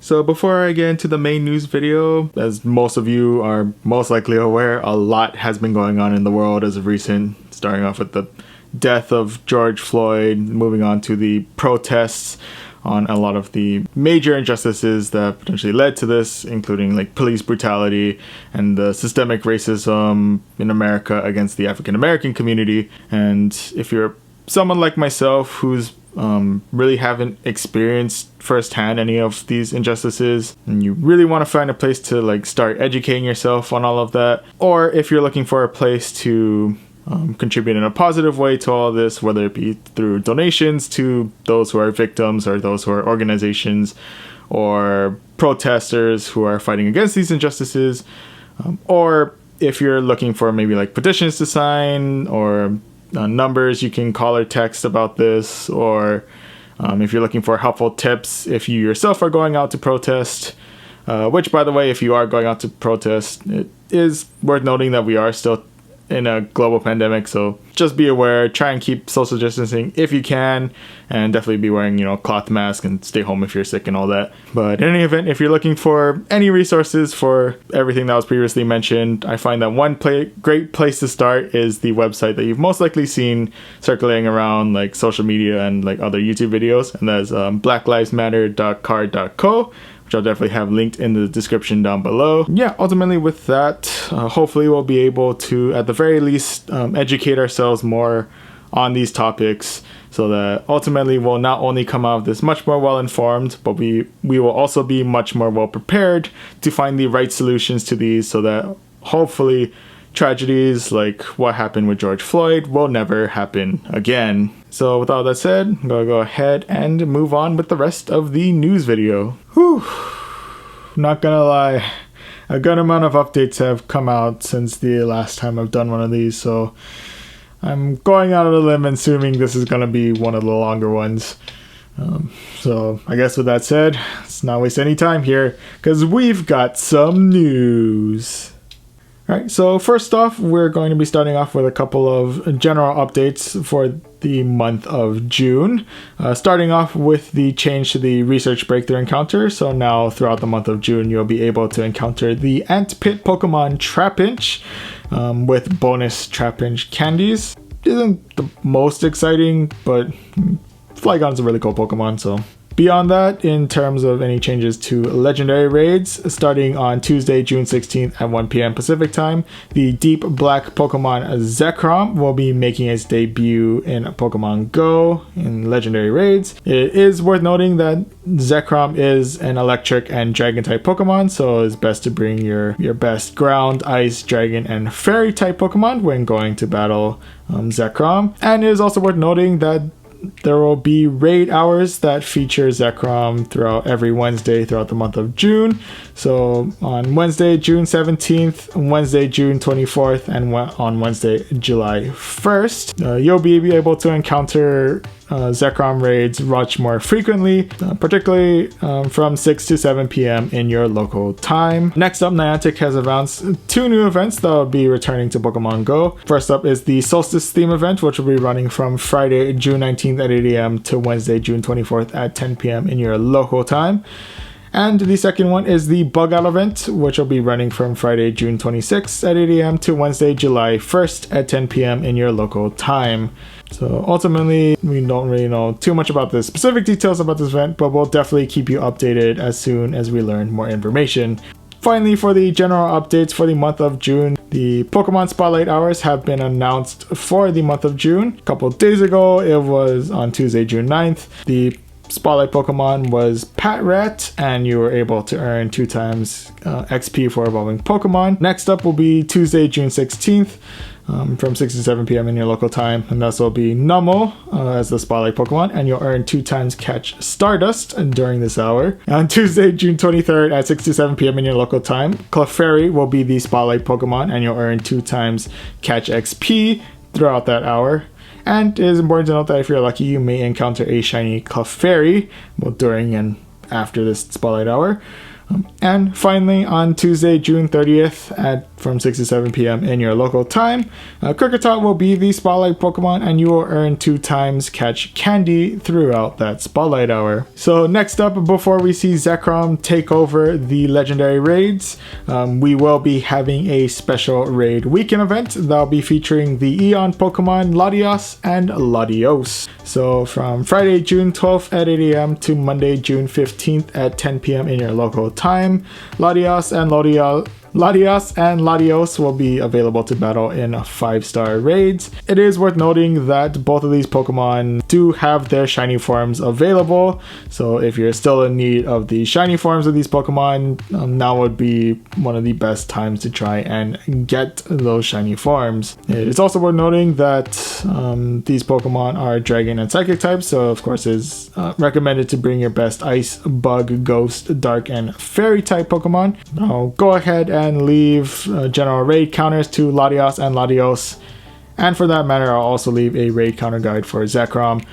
So before I get into the main news video, as most of you are most likely aware, a lot has been going on in the world as of recent, starting off with the death of George Floyd, moving on to the protests on a lot of the major injustices that potentially led to this, including like police brutality and the systemic racism in America against the African American community. And if you're someone like myself who's really haven't experienced firsthand any of these injustices, and you really want to find a place to like start educating yourself on all of that, or if you're looking for a place to contribute in a positive way to all of this, whether it be through donations to those who are victims or those who are organizations or protesters who are fighting against these injustices, or if you're looking for maybe like petitions to sign or numbers you can call or text about this, or if you're looking for helpful tips if you yourself are going out to protest, which by the way, if you are going out to protest, it is worth noting that we are still in a global pandemic, so just be aware, try and keep social distancing if you can, and definitely be wearing, cloth mask and stay home if you're sick and all that. But in any event, if you're looking for any resources for everything that was previously mentioned, I find that one great place to start is the website that you've most likely seen circulating around like social media and like other YouTube videos, and that is blacklivesmatter.card.co, which I'll definitely have linked in the description down below. Yeah, ultimately with that, hopefully we'll be able to, at the very least, educate ourselves more on these topics, so that ultimately we'll not only come out of this much more well-informed, but we will also be much more well-prepared to find the right solutions to these, so that hopefully tragedies like what happened with George Floyd will never happen again. So with all that said, I'm gonna go ahead and move on with the rest of the news video. Whew. Not gonna lie, a good amount of updates have come out since the last time I've done one of these, so I'm going out on a limb assuming this is gonna be one of the longer ones. So I guess with that said, let's not waste any time here, because we've got some news. Alright, so first off, we're going to be starting off with a couple of general updates for the month of June. Starting off with the change to the research breakthrough encounter. So now throughout the month of June, you'll be able to encounter the Ant Pit Pokemon Trapinch with bonus Trapinch candies. Isn't the most exciting, but Flygon's a really cool Pokemon, so. Beyond that, in terms of any changes to legendary raids, starting on Tuesday, June 16th at 1 p.m. Pacific time, the Deep Black Pokemon Zekrom will be making its debut in Pokemon Go in legendary raids. It is worth noting that Zekrom is an electric and dragon type Pokemon, so it's best to bring your best ground, ice, dragon, and fairy type Pokemon when going to battle Zekrom. And it is also worth noting that there will be raid hours that feature Zekrom throughout every Wednesday throughout the month of June. So on Wednesday, June 17th, Wednesday, June 24th, and on Wednesday, July 1st, you'll be able to encounter Zekrom raids much more frequently, particularly from 6 to 7 p.m. in your local time. Next up, Niantic has announced 2 new events that will be returning to Pokemon Go. First up is the Solstice theme event, which will be running from Friday, June 19th at 8 a.m. to Wednesday, June 24th at 10 p.m. in your local time. And the second one is the Bug Out event, which will be running from Friday, June 26th at 8 a.m. to Wednesday, July 1st at 10 p.m. in your local time. So ultimately, we don't really know too much about the specific details about this event, but we'll definitely keep you updated as soon as we learn more information. Finally, for the general updates for the month of June, the Pokemon Spotlight Hours have been announced for the month of June. A couple days ago, it was on Tuesday, June 9th. The Spotlight Pokemon was Patrat, and you were able to earn 2 times XP for evolving Pokemon. Next up will be Tuesday, June 16th. From 6 to 7 p.m. in your local time, and this will be Numel as the Spotlight Pokemon, and you'll earn 2 times Catch Stardust during this hour. On Tuesday, June 23rd at 6 to 7 p.m. in your local time, Clefairy will be the Spotlight Pokemon, and you'll earn 2 times Catch XP throughout that hour. And it is important to note that if you're lucky, you may encounter a shiny Clefairy both during and after this Spotlight hour. And finally, on Tuesday, June 30th from 6 to 7 p.m. in your local time, Kricketot will be the Spotlight Pokemon, and you will earn 2 times Catch Candy throughout that Spotlight hour. So next up, before we see Zekrom take over the legendary raids, we will be having a special raid weekend event that'll be featuring the Eon Pokemon LATIOS and LATIOS. So from Friday, June 12th at 8 a.m. to Monday, June 15th at 10 p.m. in your local time, LATIOS and LATIOS will be available to battle in 5-star raids. It is worth noting that both of these Pokemon do have their shiny forms available, so if you're still in need of the shiny forms of these Pokemon, now would be one of the best times to try and get those shiny forms. It's also worth noting that these Pokemon are Dragon and Psychic types, so of course it's recommended to bring your best Ice, Bug, Ghost, Dark, and Fairy type Pokemon. Now go ahead and leave general raid counters to LATIOS and LATIOS, and for that matter I'll also leave a raid counter guide for Zekrom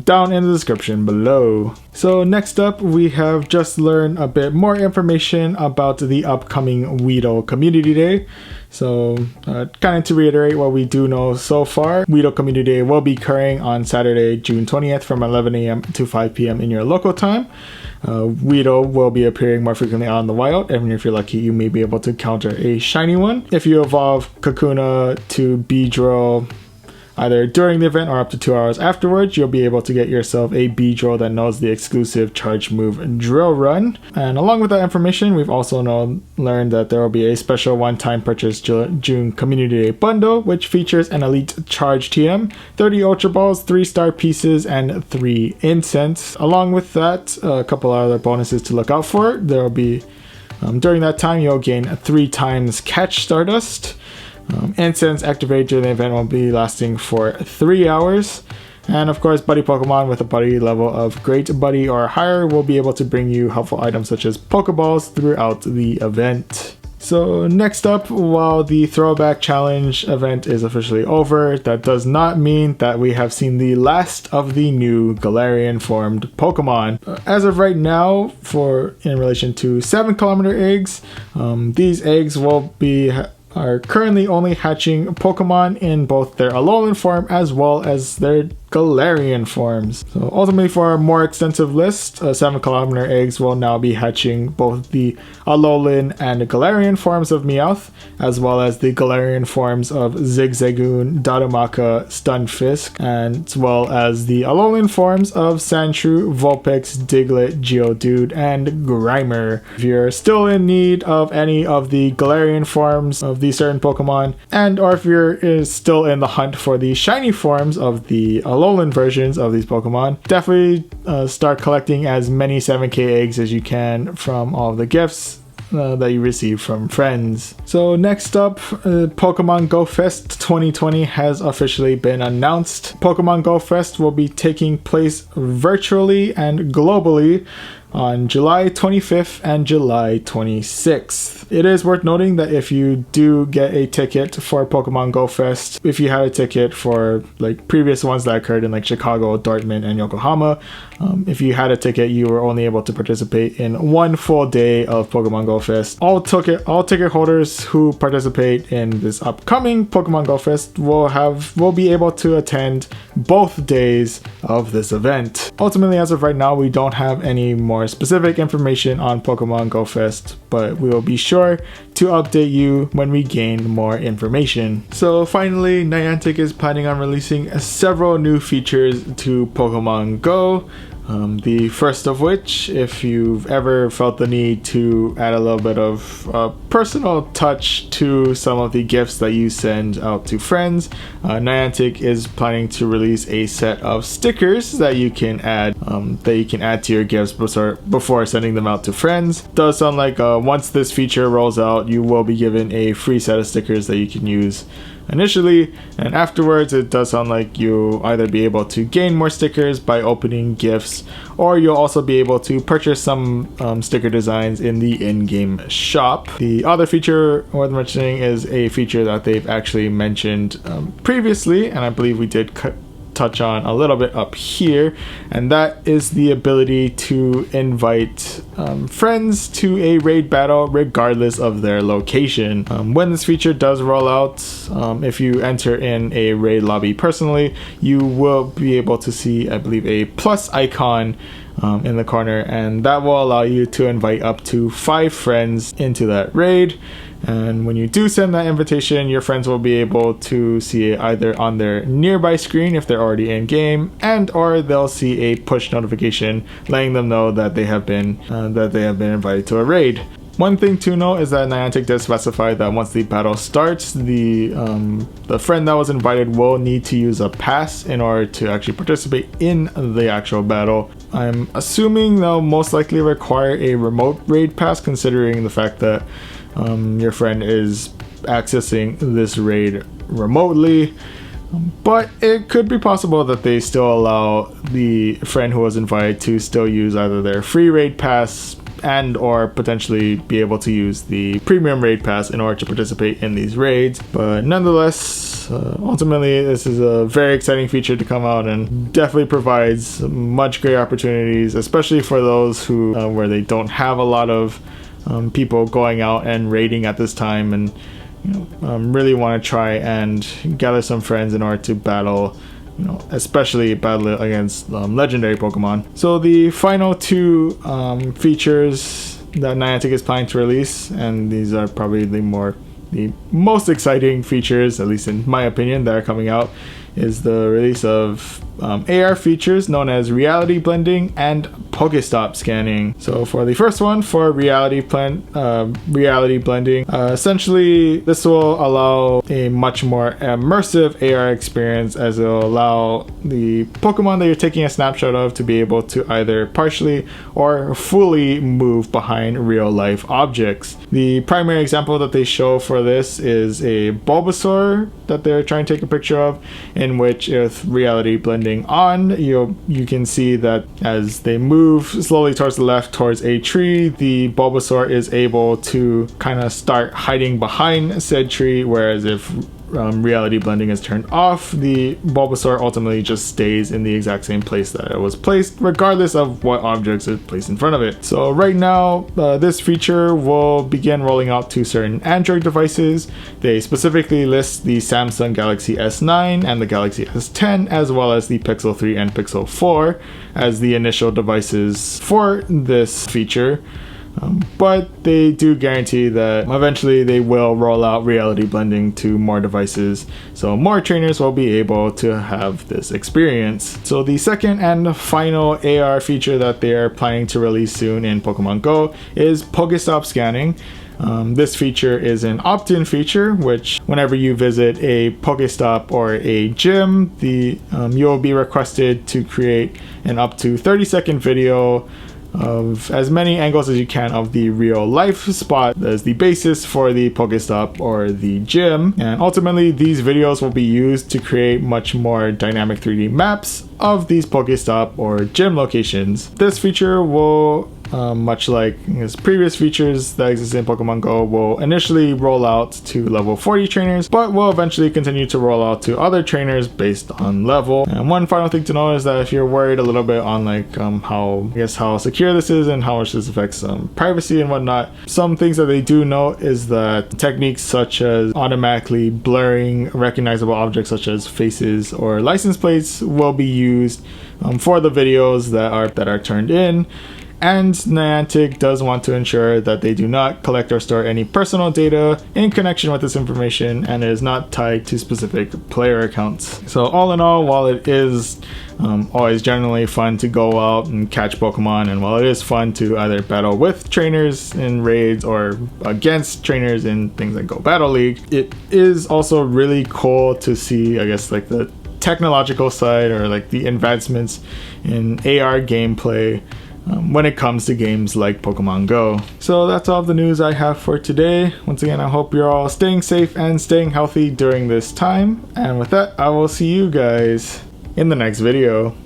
down in the description below. So next up, we have just learned a bit more information about the upcoming Weedle Community Day. So kind of to reiterate what we do know so far, Weedle Community Day will be occurring on Saturday, June 20th from 11 a.m. to 5 p.m. in your local time. Weedle will be appearing more frequently on the wild, and if you're lucky, you may be able to counter a shiny one. If you evolve Kakuna to Beedrill either during the event or up to 2 hours afterwards, you'll be able to get yourself a Beedrill that knows the exclusive charge move Drill Run. And along with that information, we've also learned that there will be a special one-time purchase June Community Day bundle, which features an Elite Charge TM, 30 Ultra Balls, 3-star pieces, and 3 incense. Along with that, a couple other bonuses to look out for. There will be, during that time, you'll gain 3 times Catch Stardust. Incense activated during the event will be lasting for 3 hours. And of course, Buddy Pokemon with a Buddy level of Great Buddy or higher will be able to bring you helpful items such as Pokeballs throughout the event. So next up, while the Throwback Challenge event is officially over, that does not mean that we have seen the last of the new Galarian formed Pokemon. As of right now, in relation to 7-kilometer eggs, these eggs are currently only hatching Pokemon in both their Alolan form as well as their Galarian forms. So ultimately, for a more extensive list, 7-kilometer eggs will now be hatching both the Alolan and Galarian forms of Meowth, as well as the Galarian forms of Zigzagoon, Darumaka, Stunfisk, and as well as the Alolan forms of Sandshrew, Vulpix, Diglett, Geodude, and Grimer. If you're still in need of any of the Galarian forms of these certain Pokemon, or if you're still in the hunt for the shiny forms of the Alolan versions of these Pokemon, definitely start collecting as many 7k eggs as you can from all of the gifts that you receive from friends. So next up, Pokemon Go Fest 2020 has officially been announced. Pokemon Go Fest will be taking place virtually and globally on July 25th and July 26th. It is worth noting that if you do get a ticket for Pokemon Go Fest, if you had a ticket for like previous ones that occurred in like Chicago, Dortmund, and Yokohama, if you had a ticket, you were only able to participate in 1 full day of Pokemon Go Fest. All ticket holders who participate in this upcoming Pokemon Go Fest will be able to attend both days of this event. Ultimately, as of right now, we don't have any more specific information on Pokemon Go Fest, but we will be sure to update you when we gain more information. So finally, Niantic is planning on releasing several new features to Pokemon Go. The first of which, if you've ever felt the need to add a little bit of personal touch to some of the gifts that you send out to friends, Niantic is planning to release a set of stickers that you can add to your gifts before sending them out to friends. It does sound like once this feature rolls out, you will be given a free set of stickers that you can use initially, and afterwards it does sound like you'll either be able to gain more stickers by opening gifts, or you'll also be able to purchase some sticker designs in the in-game shop. The other feature worth mentioning is a feature that they've actually mentioned previously, and I believe we did touch on a little bit up here, and that is the ability to invite friends to a raid battle regardless of their location. When this feature does roll out, if you enter in a raid lobby personally, you will be able to see, I believe, a plus icon in the corner, and that will allow you to invite up to 5 friends into that raid. And when you do send that invitation, your friends will be able to see it either on their nearby screen if they're already in game, and or they'll see a push notification letting them know that they have been invited to a raid. One thing to note is that Niantic does specify that once the battle starts, the friend that was invited will need to use a pass in order to actually participate in the actual battle. I'm assuming they'll most likely require a remote raid pass, considering the fact that your friend is accessing this raid remotely. But it could be possible that they still allow the friend who was invited to still use either their free raid pass and or potentially be able to use the premium raid pass in order to participate in these raids. But nonetheless, ultimately this is a very exciting feature to come out, and definitely provides much great opportunities, especially for those who where they don't have a lot of people going out and raiding at this time, and really want to try and gather some friends in order to battle, especially battle against legendary Pokemon. So the final 2 features that Niantic is planning to release, and these are probably the most exciting features, at least in my opinion, that are coming out, is the release of AR features known as reality blending and Pokestop scanning. So for the first one, for reality blending, essentially this will allow a much more immersive AR experience, as it will allow the Pokemon that you're taking a snapshot of to be able to either partially or fully move behind real life objects. The primary example that they show for this is a Bulbasaur that they're trying to take a picture of, in which with reality blending on, you can see that as they move slowly towards the left towards a tree, the Bulbasaur is able to kind of start hiding behind said tree, whereas if reality blending is turned off, the Bulbasaur ultimately just stays in the exact same place that it was placed, regardless of what objects are placed in front of it. So right now, this feature will begin rolling out to certain Android devices. They specifically list the Samsung Galaxy S9 and the Galaxy S10, as well as the Pixel 3 and Pixel 4 as the initial devices for this feature. But they do guarantee that eventually they will roll out reality blending to more devices, so more trainers will be able to have this experience. So the second and final AR feature that they are planning to release soon in Pokemon Go is Pokestop scanning. This feature is an opt-in feature, which whenever you visit a Pokestop or a gym, you'll be requested to create an up to 30-second video of as many angles as you can of the real life spot as the basis for the Pokestop or the gym, and ultimately these videos will be used to create much more dynamic 3D maps of these Pokestop or gym locations. This feature will much like its previous features that exist in Pokemon Go, will initially roll out to level 40 trainers, but will eventually continue to roll out to other trainers based on level. And one final thing to know is that if you're worried a little bit on how secure this is and how much this affects privacy and whatnot, some things that they do note is that techniques such as automatically blurring recognizable objects such as faces or license plates will be used for the videos that are turned in. And Niantic does want to ensure that they do not collect or store any personal data in connection with this information, and it is not tied to specific player accounts. So all in all, while it is always generally fun to go out and catch Pokemon, and while it is fun to either battle with trainers in raids or against trainers in things like Go Battle League, it is also really cool to see, I guess, like the technological side or like the advancements in AR gameplay when it comes to games like Pokemon Go. So that's all the news I have for today. Once again, I hope you're all staying safe and staying healthy during this time. And with that, I will see you guys in the next video.